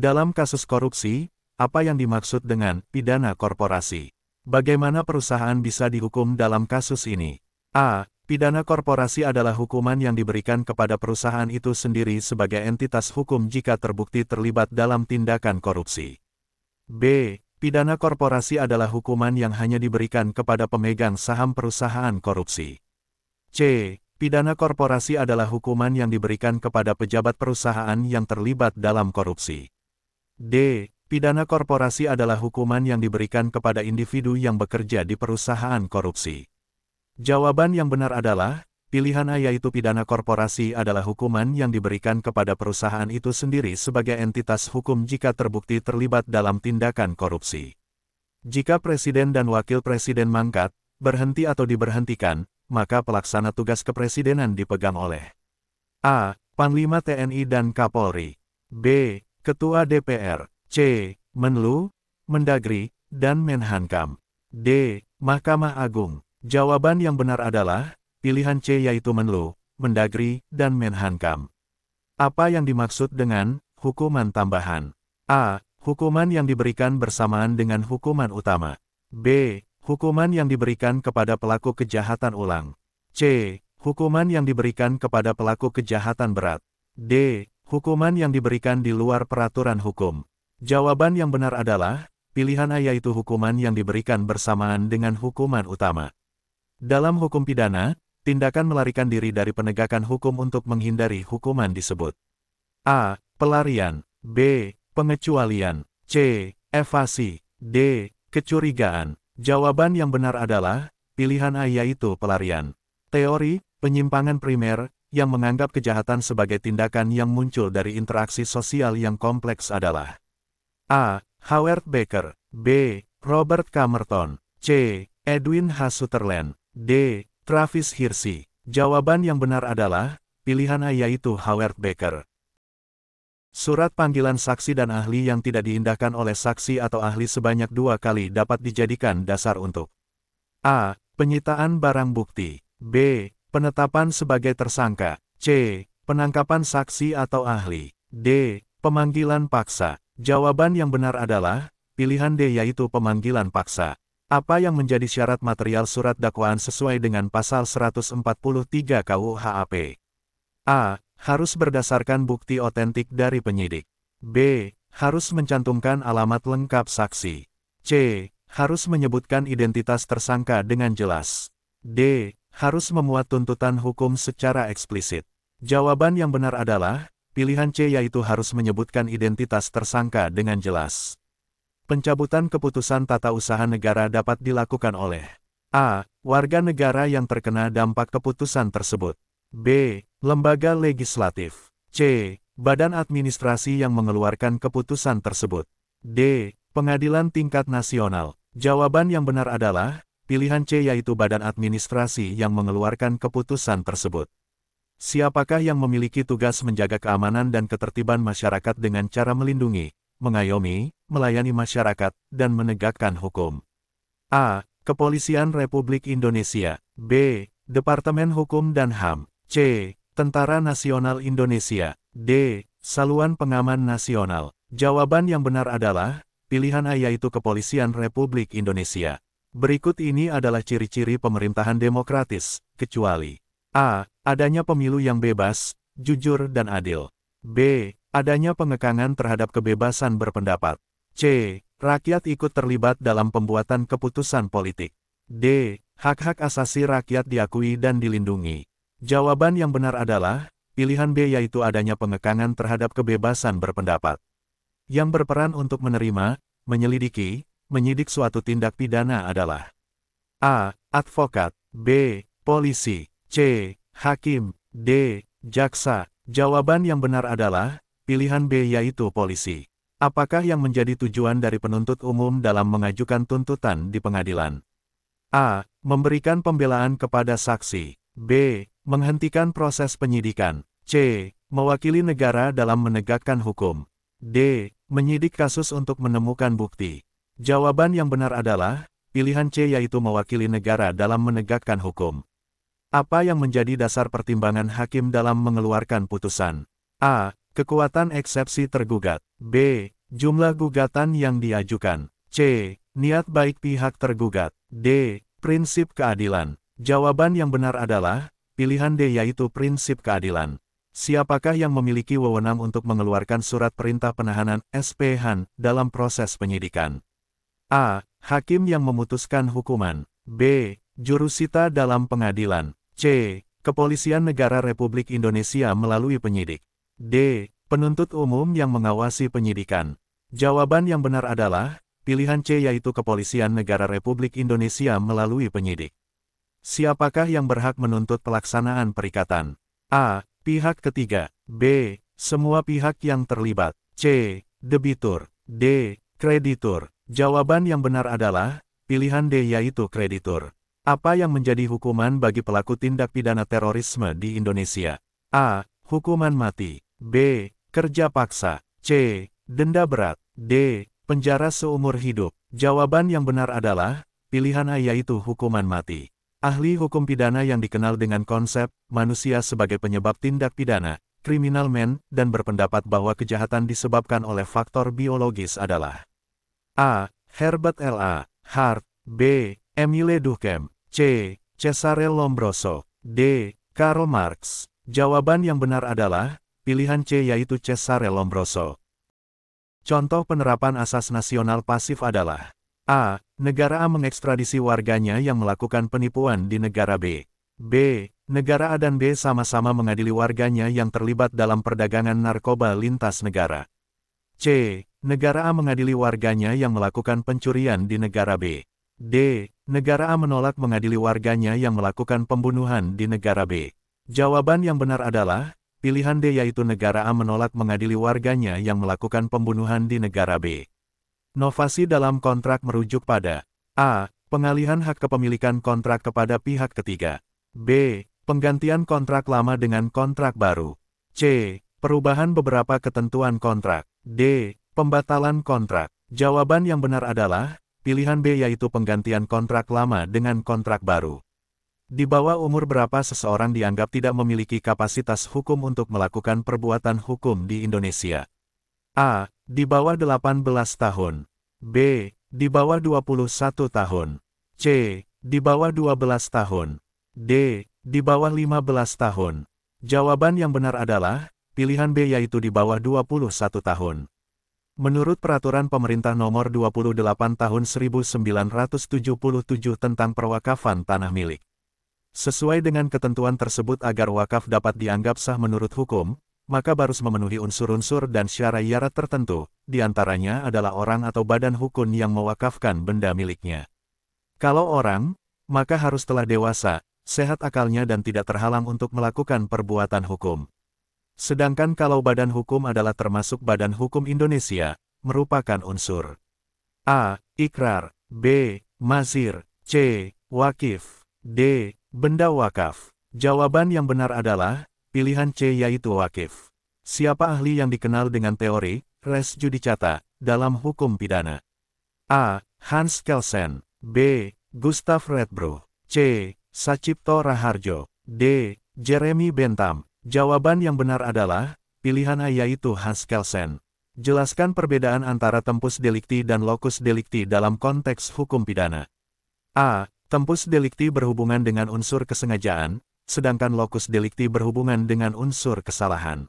Dalam kasus korupsi, apa yang dimaksud dengan pidana korporasi? Bagaimana perusahaan bisa dihukum dalam kasus ini? A. Pidana korporasi adalah hukuman yang diberikan kepada perusahaan itu sendiri sebagai entitas hukum jika terbukti terlibat dalam tindakan korupsi. B. Pidana korporasi adalah hukuman yang hanya diberikan kepada pemegang saham perusahaan korupsi. C. Pidana korporasi adalah hukuman yang diberikan kepada pejabat perusahaan yang terlibat dalam korupsi. D. Pidana korporasi adalah hukuman yang diberikan kepada individu yang bekerja di perusahaan korupsi. Jawaban yang benar adalah, pilihan A yaitu pidana korporasi adalah hukuman yang diberikan kepada perusahaan itu sendiri sebagai entitas hukum jika terbukti terlibat dalam tindakan korupsi. Jika presiden dan wakil presiden mangkat, berhenti atau diberhentikan, maka pelaksana tugas kepresidenan dipegang oleh A. Panglima TNI dan Kapolri, B. Ketua DPR, C. Menlu, Mendagri, dan Menhankam, D. Mahkamah Agung. Jawaban yang benar adalah, pilihan C yaitu Menlu, Mendagri, dan Menhankam. Apa yang dimaksud dengan hukuman tambahan? A. Hukuman yang diberikan bersamaan dengan hukuman utama. B. Hukuman yang diberikan kepada pelaku kejahatan ulang. C. Hukuman yang diberikan kepada pelaku kejahatan berat. D. Hukuman yang diberikan di luar peraturan hukum. Jawaban yang benar adalah, pilihan A yaitu hukuman yang diberikan bersamaan dengan hukuman utama. Dalam hukum pidana, tindakan melarikan diri dari penegakan hukum untuk menghindari hukuman disebut A. Pelarian, B. Pengecualian, C. Evasi, D. Kecurigaan. Jawaban yang benar adalah, pilihan A yaitu pelarian. Teori penyimpangan primer yang menganggap kejahatan sebagai tindakan yang muncul dari interaksi sosial yang kompleks adalah A. Howard Baker, B. Robert Camerton, C. Edwin H. Sutherland, D. Travis Hirschi. Jawaban yang benar adalah, pilihan A yaitu Howard Baker. Surat panggilan saksi dan ahli yang tidak diindahkan oleh saksi atau ahli sebanyak 2 kali dapat dijadikan dasar untuk A. Penyitaan barang bukti, B. Penetapan sebagai tersangka, C. Penangkapan saksi atau ahli, D. Pemanggilan paksa. Jawaban yang benar adalah, pilihan D yaitu pemanggilan paksa. Apa yang menjadi syarat material surat dakwaan sesuai dengan pasal 143 KUHP? A. Harus berdasarkan bukti otentik dari penyidik. B. Harus mencantumkan alamat lengkap saksi. C. Harus menyebutkan identitas tersangka dengan jelas. D. Harus memuat tuntutan hukum secara eksplisit. Jawaban yang benar adalah, pilihan C yaitu harus menyebutkan identitas tersangka dengan jelas. Pencabutan keputusan tata usaha negara dapat dilakukan oleh A. Warga negara yang terkena dampak keputusan tersebut. B. Lembaga legislatif. C. Badan administrasi yang mengeluarkan keputusan tersebut. D. Pengadilan tingkat nasional. Jawaban yang benar adalah, pilihan C yaitu badan administrasi yang mengeluarkan keputusan tersebut. Siapakah yang memiliki tugas menjaga keamanan dan ketertiban masyarakat dengan cara melindungi, mengayomi, melayani masyarakat, dan menegakkan hukum? A. Kepolisian Republik Indonesia. B. Departemen Hukum dan HAM. C. Tentara Nasional Indonesia. D. Satuan Pengaman Nasional. Jawaban yang benar adalah, pilihan A yaitu Kepolisian Republik Indonesia. Berikut ini adalah ciri-ciri pemerintahan demokratis, kecuali A. Adanya pemilu yang bebas, jujur dan adil. B. Adanya pengekangan terhadap kebebasan berpendapat. C. Rakyat ikut terlibat dalam pembuatan keputusan politik. D. Hak-hak asasi rakyat diakui dan dilindungi. Jawaban yang benar adalah, pilihan B yaitu adanya pengekangan terhadap kebebasan berpendapat. Yang berperan untuk menerima, menyelidiki, menyidik suatu tindak pidana adalah A. Advokat, B. Polisi, C. Hakim, D. Jaksa. Jawaban yang benar adalah, pilihan B yaitu polisi. Apakah yang menjadi tujuan dari penuntut umum dalam mengajukan tuntutan di pengadilan? A. Memberikan pembelaan kepada saksi. B. Menghentikan proses penyidikan. C. Mewakili negara dalam menegakkan hukum. D. Menyidik kasus untuk menemukan bukti. Jawaban yang benar adalah, pilihan C yaitu mewakili negara dalam menegakkan hukum. Apa yang menjadi dasar pertimbangan hakim dalam mengeluarkan putusan? A. Kekuatan eksepsi tergugat. B. Jumlah gugatan yang diajukan. C. Niat baik pihak tergugat. D. Prinsip keadilan. Jawaban yang benar adalah pilihan D, yaitu prinsip keadilan. Siapakah yang memiliki wewenang untuk mengeluarkan surat perintah penahanan (SPH) dalam proses penyidikan? A. Hakim yang memutuskan hukuman. B. Jurusita dalam pengadilan. C. Kepolisian Negara Republik Indonesia melalui penyidik. D. Penuntut umum yang mengawasi penyidikan. Jawaban yang benar adalah pilihan C, yaitu Kepolisian Negara Republik Indonesia melalui penyidik. Siapakah yang berhak menuntut pelaksanaan perikatan? A. Pihak ketiga. B. Semua pihak yang terlibat. C. Debitur. D. Kreditur. Jawaban yang benar adalah pilihan D, yaitu kreditur. Apa yang menjadi hukuman bagi pelaku tindak pidana terorisme di Indonesia? A. Hukuman mati. B. Kerja paksa. C. Denda berat. D. Penjara seumur hidup. Jawaban yang benar adalah pilihan A, yaitu hukuman mati. Ahli hukum pidana yang dikenal dengan konsep manusia sebagai penyebab tindak pidana, criminal man, dan berpendapat bahwa kejahatan disebabkan oleh faktor biologis adalah A. Herbert L.A. Hart. B. Emile Durkheim. C. Cesare Lombroso. D. Karl Marx. Jawaban yang benar adalah pilihan C, yaitu Cesare Lombroso. Contoh penerapan asas nasional pasif adalah A. Negara A mengekstradisi warganya yang melakukan penipuan di negara B. B. Negara A dan B sama-sama mengadili warganya yang terlibat dalam perdagangan narkoba lintas negara. C. Negara A mengadili warganya yang melakukan pencurian di negara B. D. Negara A menolak mengadili warganya yang melakukan pembunuhan di negara B. Jawaban yang benar adalah pilihan D, yaitu negara A menolak mengadili warganya yang melakukan pembunuhan di negara B. Novasi dalam kontrak merujuk pada A. Pengalihan hak kepemilikan kontrak kepada pihak ketiga. B. Penggantian kontrak lama dengan kontrak baru. C. Perubahan beberapa ketentuan kontrak. D. Pembatalan kontrak. Jawaban yang benar adalah pilihan B, yaitu penggantian kontrak lama dengan kontrak baru. Di bawah umur berapa seseorang dianggap tidak memiliki kapasitas hukum untuk melakukan perbuatan hukum di Indonesia? A. Di bawah 18 tahun. B. Di bawah 21 tahun. C. Di bawah 12 tahun. D. Di bawah 15 tahun. Jawaban yang benar adalah pilihan B, yaitu di bawah 21 tahun. Menurut Peraturan Pemerintah Nomor 28 Tahun 1977 tentang Perwakafan Tanah Milik. Sesuai dengan ketentuan tersebut, agar wakaf dapat dianggap sah menurut hukum, maka harus memenuhi unsur-unsur dan syarat tertentu, diantaranya adalah orang atau badan hukum yang mewakafkan benda miliknya. Kalau orang, maka harus telah dewasa, sehat akalnya dan tidak terhalang untuk melakukan perbuatan hukum. Sedangkan kalau badan hukum adalah termasuk Badan Hukum Indonesia, merupakan unsur A. Ikrar. B. Mazhir. C. Wakif. D. Benda wakaf. Jawaban yang benar adalah pilihan C, yaitu wakif. Siapa ahli yang dikenal dengan teori res judicata dalam hukum pidana? A. Hans Kelsen. B. Gustav Redbruch. C. Sacipto Raharjo. D. Jeremy Bentham. Jawaban yang benar adalah pilihan A, yaitu Hans Kelsen. Jelaskan perbedaan antara tempus delicti dan locus delicti dalam konteks hukum pidana. A. Tempus delicti berhubungan dengan unsur kesengajaan, sedangkan locus delicti berhubungan dengan unsur kesalahan.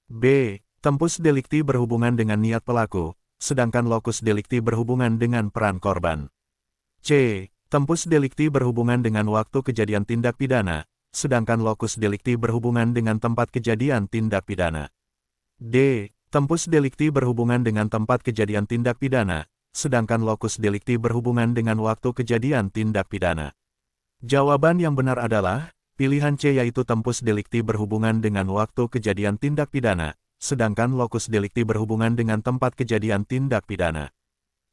B. Tempus delicti berhubungan dengan niat pelaku, sedangkan locus delicti berhubungan dengan peran korban. C. Tempus delicti berhubungan dengan waktu kejadian tindak pidana, sedangkan locus delicti berhubungan dengan tempat kejadian tindak pidana. D. Tempus delicti berhubungan dengan tempat kejadian tindak pidana, sedangkan locus delicti berhubungan dengan waktu kejadian tindak pidana. Jawaban yang benar adalah pilihan C, yaitu tempus delicti berhubungan dengan waktu kejadian tindak pidana, sedangkan locus delicti berhubungan dengan tempat kejadian tindak pidana.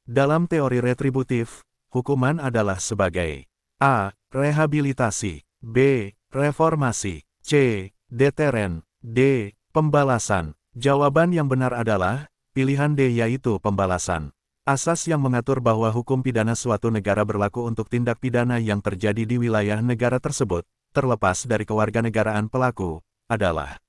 Dalam teori retributif, hukuman adalah sebagai A. Rehabilitasi. B. Reformasi. C. Deteren. D. Pembalasan. Jawaban yang benar adalah pilihan D, yaitu pembalasan. Asas yang mengatur bahwa hukum pidana suatu negara berlaku untuk tindak pidana yang terjadi di wilayah negara tersebut, terlepas dari kewarganegaraan pelaku, adalah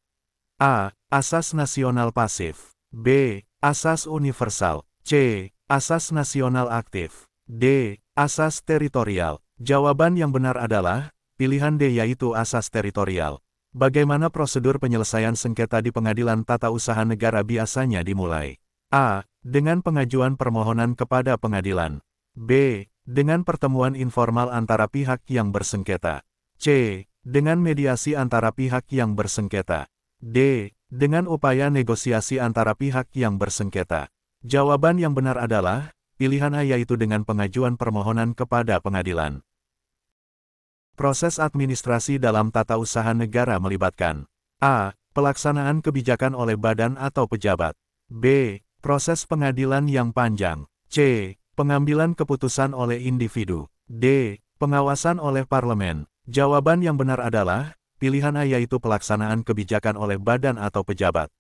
A. Asas nasional pasif. B. Asas universal. C. Asas nasional aktif. D. Asas teritorial. Jawaban yang benar adalah pilihan D, yaitu asas teritorial. Bagaimana prosedur penyelesaian sengketa di Pengadilan Tata Usaha Negara biasanya dimulai? A. Dengan pengajuan permohonan kepada pengadilan. B. Dengan pertemuan informal antara pihak yang bersengketa. C. Dengan mediasi antara pihak yang bersengketa. D. Dengan upaya negosiasi antara pihak yang bersengketa. Jawaban yang benar adalah pilihan A, yaitu dengan pengajuan permohonan kepada pengadilan. Proses administrasi dalam tata usaha negara melibatkan A. Pelaksanaan kebijakan oleh badan atau pejabat. B. Proses pengadilan yang panjang. C. Pengambilan keputusan oleh individu. D. Pengawasan oleh parlemen. Jawaban yang benar adalah pilihan A, yaitu pelaksanaan kebijakan oleh badan atau pejabat.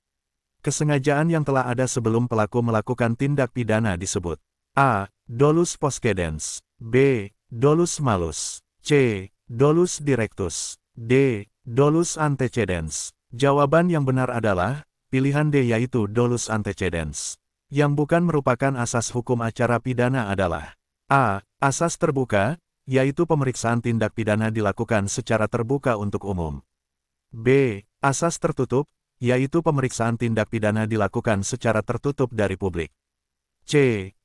Kesengajaan yang telah ada sebelum pelaku melakukan tindak pidana disebut A. Dolus poscedens. B. Dolus malus. C. Dolus directus. D. Dolus antecedens. Jawaban yang benar adalah pilihan D, yaitu dolus antecedens. Yang bukan merupakan asas hukum acara pidana adalah A. Asas terbuka, yaitu pemeriksaan tindak pidana dilakukan secara terbuka untuk umum. B. Asas tertutup, yaitu pemeriksaan tindak pidana dilakukan secara tertutup dari publik. C.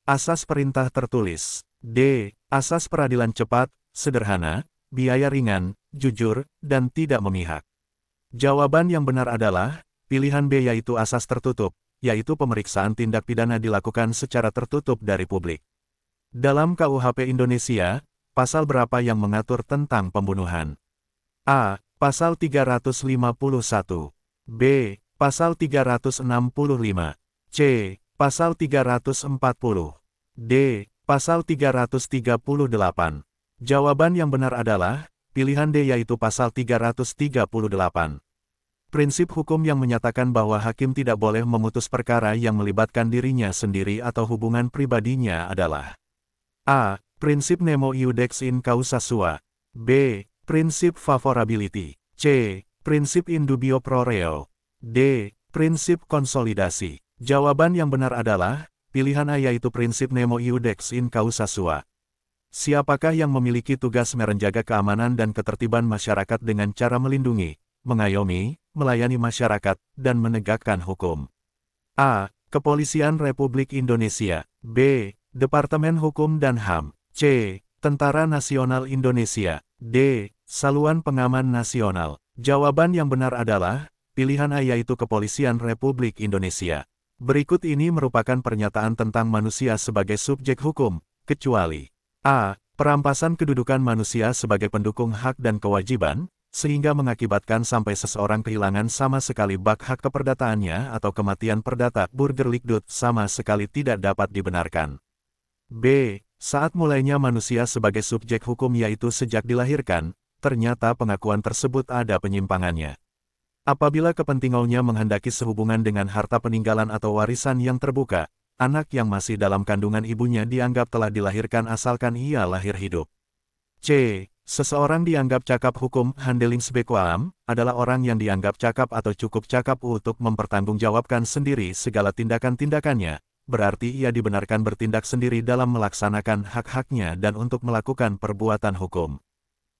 Asas perintah tertulis. D. Asas peradilan cepat, sederhana, biaya ringan, jujur, dan tidak memihak. Jawaban yang benar adalah pilihan B, yaitu asas tertutup, yaitu pemeriksaan tindak pidana dilakukan secara tertutup dari publik. Dalam KUHP Indonesia, pasal berapa yang mengatur tentang pembunuhan? A. Pasal 351. B. Pasal 365. C. Pasal 340. D. Pasal 338. Jawaban yang benar adalah pilihan D, yaitu pasal 338. Prinsip hukum yang menyatakan bahwa hakim tidak boleh memutus perkara yang melibatkan dirinya sendiri atau hubungan pribadinya adalah A. Prinsip nemo iudex in causa sua. B. Prinsip favorability. C. Prinsip in dubio pro reo. D. Prinsip konsolidasi. Jawaban yang benar adalah pilihan A, yaitu prinsip nemo iudex in causa sua. Siapakah yang memiliki tugas menjaga keamanan dan ketertiban masyarakat dengan cara melindungi, mengayomi, melayani masyarakat, dan menegakkan hukum? A. Kepolisian Republik Indonesia. B. Departemen Hukum dan HAM. C. Tentara Nasional Indonesia. D. Satuan Pengaman Nasional. Jawaban yang benar adalah pilihan A, yaitu Kepolisian Republik Indonesia. Berikut ini merupakan pernyataan tentang manusia sebagai subjek hukum, kecuali A. Perampasan kedudukan manusia sebagai pendukung hak dan kewajiban, sehingga mengakibatkan sampai seseorang kehilangan sama sekali hak keperdataannya atau kematian perdata Burgerlikdut sama sekali tidak dapat dibenarkan. B. Saat mulainya manusia sebagai subjek hukum, yaitu sejak dilahirkan, ternyata pengakuan tersebut ada penyimpangannya. Apabila kepentingannya menghendaki sehubungan dengan harta peninggalan atau warisan yang terbuka, anak yang masih dalam kandungan ibunya dianggap telah dilahirkan asalkan ia lahir hidup. C. Seseorang dianggap cakap hukum handelingsbekwaam adalah orang yang dianggap cakap atau cukup cakap untuk mempertanggungjawabkan sendiri segala tindakan-tindakannya, berarti ia dibenarkan bertindak sendiri dalam melaksanakan hak-haknya dan untuk melakukan perbuatan hukum.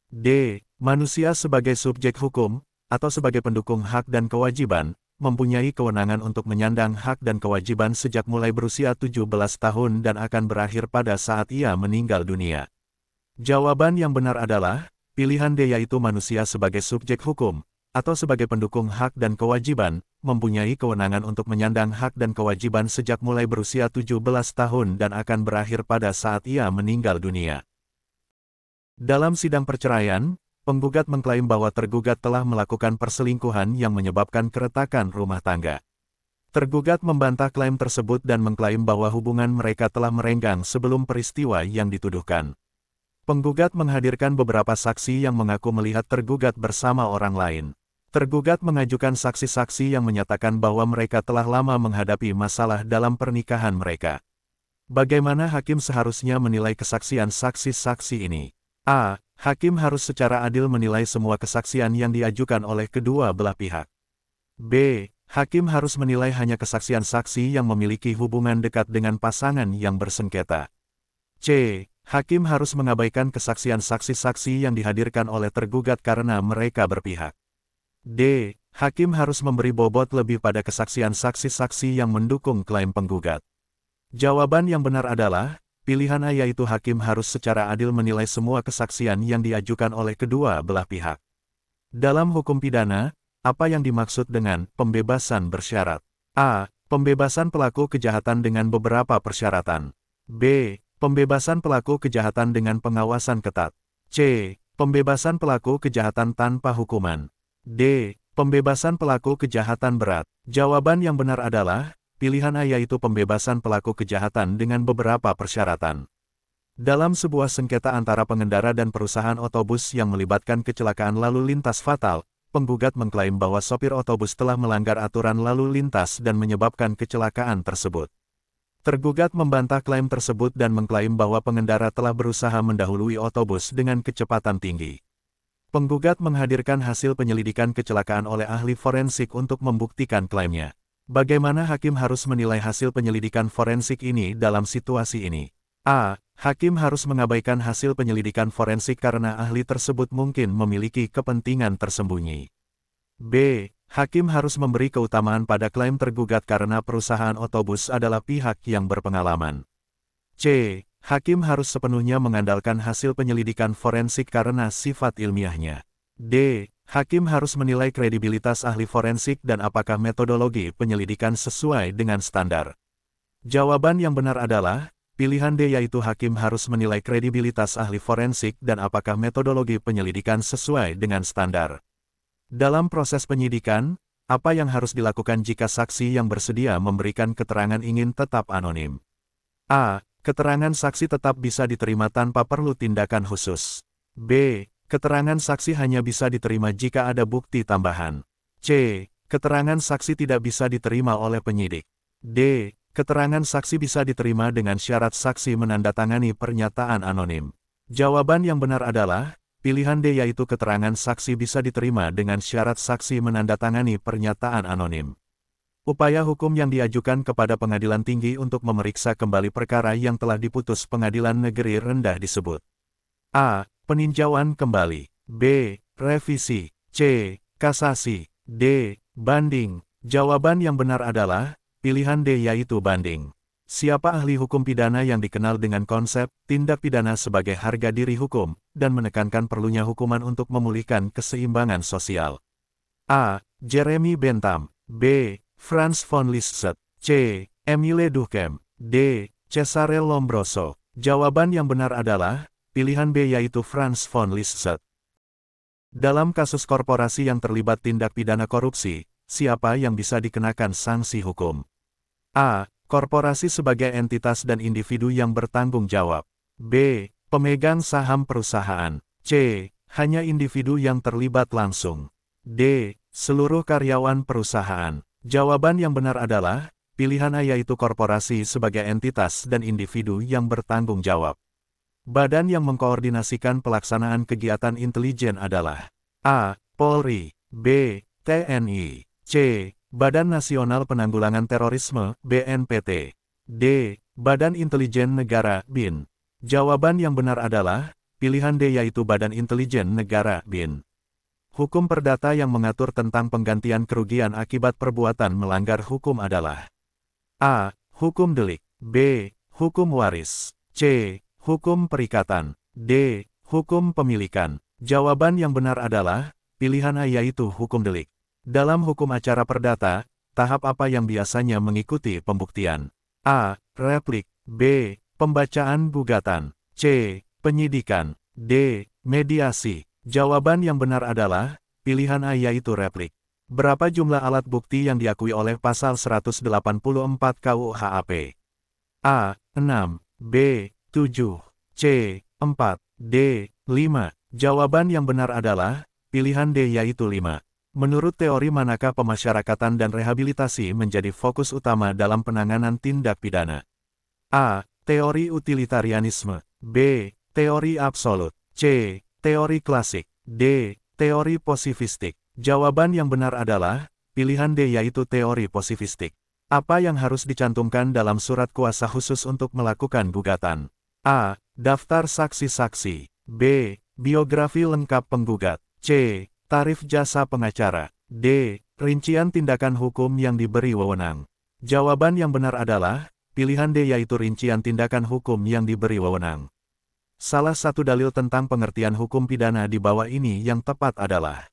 D. Manusia sebagai subjek hukum, atau sebagai pendukung hak dan kewajiban, mempunyai kewenangan untuk menyandang hak dan kewajiban sejak mulai berusia 17 tahun dan akan berakhir pada saat ia meninggal dunia. Jawaban yang benar adalah pilihan D, yaitu manusia sebagai subjek hukum, atau sebagai pendukung hak dan kewajiban, mempunyai kewenangan untuk menyandang hak dan kewajiban sejak mulai berusia 17 tahun dan akan berakhir pada saat ia meninggal dunia. Dalam sidang perceraian, penggugat mengklaim bahwa tergugat telah melakukan perselingkuhan yang menyebabkan keretakan rumah tangga. Tergugat membantah klaim tersebut dan mengklaim bahwa hubungan mereka telah merenggang sebelum peristiwa yang dituduhkan. Penggugat menghadirkan beberapa saksi yang mengaku melihat tergugat bersama orang lain. Tergugat mengajukan saksi-saksi yang menyatakan bahwa mereka telah lama menghadapi masalah dalam pernikahan mereka. Bagaimana hakim seharusnya menilai kesaksian saksi-saksi ini? A. Hakim harus secara adil menilai semua kesaksian yang diajukan oleh kedua belah pihak. B. Hakim harus menilai hanya kesaksian saksi yang memiliki hubungan dekat dengan pasangan yang bersengketa. C. Hakim harus mengabaikan kesaksian saksi-saksi yang dihadirkan oleh tergugat karena mereka berpihak. D. Hakim harus memberi bobot lebih pada kesaksian saksi-saksi yang mendukung klaim penggugat. Jawaban yang benar adalah, pilihan A, yaitu hakim harus secara adil menilai semua kesaksian yang diajukan oleh kedua belah pihak. Dalam hukum pidana, apa yang dimaksud dengan pembebasan bersyarat? A. Pembebasan pelaku kejahatan dengan beberapa persyaratan. B. Pembebasan pelaku kejahatan dengan pengawasan ketat. C. Pembebasan pelaku kejahatan tanpa hukuman. D. Pembebasan pelaku kejahatan berat. Jawaban yang benar adalah, pilihan A, yaitu pembebasan pelaku kejahatan dengan beberapa persyaratan. Dalam sebuah sengketa antara pengendara dan perusahaan otobus yang melibatkan kecelakaan lalu lintas fatal, penggugat mengklaim bahwa sopir otobus telah melanggar aturan lalu lintas dan menyebabkan kecelakaan tersebut. Tergugat membantah klaim tersebut dan mengklaim bahwa pengendara telah berusaha mendahului otobus dengan kecepatan tinggi. Penggugat menghadirkan hasil penyelidikan kecelakaan oleh ahli forensik untuk membuktikan klaimnya. Bagaimana hakim harus menilai hasil penyelidikan forensik ini dalam situasi ini? A. Hakim harus mengabaikan hasil penyelidikan forensik karena ahli tersebut mungkin memiliki kepentingan tersembunyi. B. Hakim harus memberi keutamaan pada klaim tergugat karena perusahaan otobus adalah pihak yang berpengalaman. C. Hakim harus sepenuhnya mengandalkan hasil penyelidikan forensik karena sifat ilmiahnya. D. Hakim harus menilai kredibilitas ahli forensik dan apakah metodologi penyelidikan sesuai dengan standar. Jawaban yang benar adalah, pilihan D, yaitu hakim harus menilai kredibilitas ahli forensik dan apakah metodologi penyelidikan sesuai dengan standar. Dalam proses penyidikan, apa yang harus dilakukan jika saksi yang bersedia memberikan keterangan ingin tetap anonim? A. Keterangan saksi tetap bisa diterima tanpa perlu tindakan khusus. B. Keterangan saksi hanya bisa diterima jika ada bukti tambahan. C. Keterangan saksi tidak bisa diterima oleh penyidik. D. Keterangan saksi bisa diterima dengan syarat saksi menandatangani pernyataan anonim. Jawaban yang benar adalah, pilihan D, yaitu keterangan saksi bisa diterima dengan syarat saksi menandatangani pernyataan anonim. Upaya hukum yang diajukan kepada pengadilan tinggi untuk memeriksa kembali perkara yang telah diputus pengadilan negeri rendah disebut A. Peninjauan kembali. B. Revisi. C. Kasasi. D. Banding. Jawaban yang benar adalah, pilihan D, yaitu banding. Siapa ahli hukum pidana yang dikenal dengan konsep tindak pidana sebagai harga diri hukum, dan menekankan perlunya hukuman untuk memulihkan keseimbangan sosial? A. Jeremy Bentham. B. Franz von Liszt. C. Emile Durkheim. D. Cesare Lombroso. Jawaban yang benar adalah, pilihan B, yaitu Franz von Liszt. Dalam kasus korporasi yang terlibat tindak pidana korupsi, siapa yang bisa dikenakan sanksi hukum? A. Korporasi sebagai entitas dan individu yang bertanggung jawab. B. Pemegang saham perusahaan. C. Hanya individu yang terlibat langsung. D. Seluruh karyawan perusahaan. Jawaban yang benar adalah, pilihan A, yaitu korporasi sebagai entitas dan individu yang bertanggung jawab. Badan yang mengkoordinasikan pelaksanaan kegiatan intelijen adalah A. Polri. B. TNI. C. Badan Nasional Penanggulangan Terorisme, BNPT. D. Badan Intelijen Negara, BIN. Jawaban yang benar adalah, pilihan D, yaitu Badan Intelijen Negara, BIN. Hukum perdata yang mengatur tentang penggantian kerugian akibat perbuatan melanggar hukum adalah A. Hukum delik. B. Hukum waris. C. Hukum perikatan. D. Hukum pemilikan. Jawaban yang benar adalah, pilihan A, yaitu hukum delik. Dalam hukum acara perdata, tahap apa yang biasanya mengikuti pembuktian? A. Replik. B. Pembacaan gugatan. C. Penyidikan. D. Mediasi. Jawaban yang benar adalah, pilihan A, yaitu replik. Berapa jumlah alat bukti yang diakui oleh pasal 184 KUHP? A. 6. B. 7. C. 4. D. 5. Jawaban yang benar adalah, pilihan D, yaitu 5. Menurut teori manakah pemasyarakatan dan rehabilitasi menjadi fokus utama dalam penanganan tindak pidana? A. Teori utilitarianisme. B. Teori absolut. C. Teori klasik. D. Teori posifistik. Jawaban yang benar adalah, pilihan D yaitu teori posifistik. Apa yang harus dicantumkan dalam surat kuasa khusus untuk melakukan gugatan? A. Daftar saksi-saksi. B. Biografi lengkap penggugat. C. Tarif jasa pengacara. D. Rincian tindakan hukum yang diberi wewenang. Jawaban yang benar adalah pilihan D yaitu rincian tindakan hukum yang diberi wewenang. Salah satu dalil tentang pengertian hukum pidana di bawah ini yang tepat adalah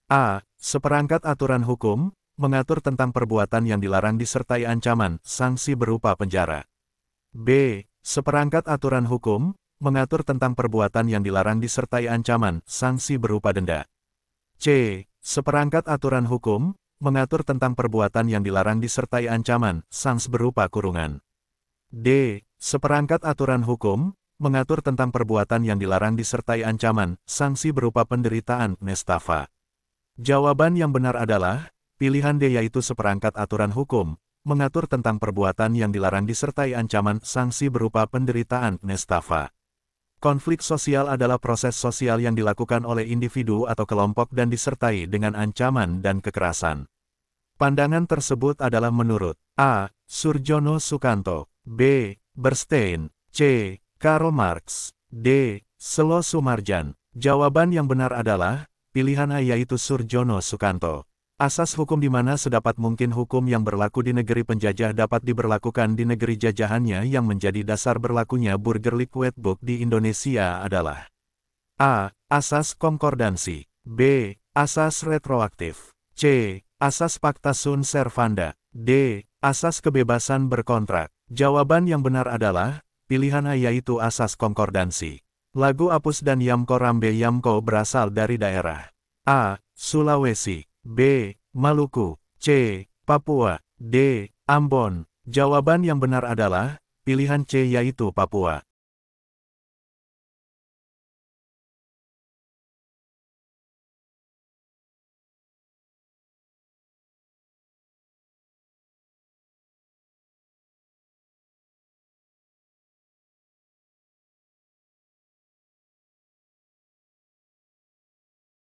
A. Seperangkat aturan hukum, mengatur tentang perbuatan yang dilarang disertai ancaman, sanksi berupa penjara. B. Seperangkat aturan hukum, mengatur tentang perbuatan yang dilarang disertai ancaman, sanksi berupa denda. C. Seperangkat aturan hukum, mengatur tentang perbuatan yang dilarang disertai ancaman, sanksi berupa kurungan. D. Seperangkat aturan hukum, mengatur tentang perbuatan yang dilarang disertai ancaman, sanksi berupa penderitaan, nestapa. Jawaban yang benar adalah pilihan D yaitu seperangkat aturan hukum, mengatur tentang perbuatan yang dilarang disertai ancaman, sanksi berupa penderitaan, nestapa. Konflik sosial adalah proses sosial yang dilakukan oleh individu atau kelompok dan disertai dengan ancaman dan kekerasan. Pandangan tersebut adalah menurut A. Surjono Sukanto, B. Bernstein, C. Karl Marx, D. Selo Sumarjan. Jawaban yang benar adalah pilihan A yaitu Surjono Sukanto. Asas hukum di mana sedapat mungkin hukum yang berlaku di negeri penjajah dapat diberlakukan di negeri jajahannya yang menjadi dasar berlakunya Burgerlijk Wetboek di Indonesia adalah A. Asas konkordansi. B. Asas retroaktif. C. Asas pacta sunt servanda. D. Asas kebebasan berkontrak. Jawaban yang benar adalah pilihan A yaitu asas konkordansi. Lagu Apus dan Yamko Rambe Yamko berasal dari daerah A. Sulawesi, B. Maluku, C. Papua, D. Ambon. Jawaban yang benar adalah pilihan C yaitu Papua.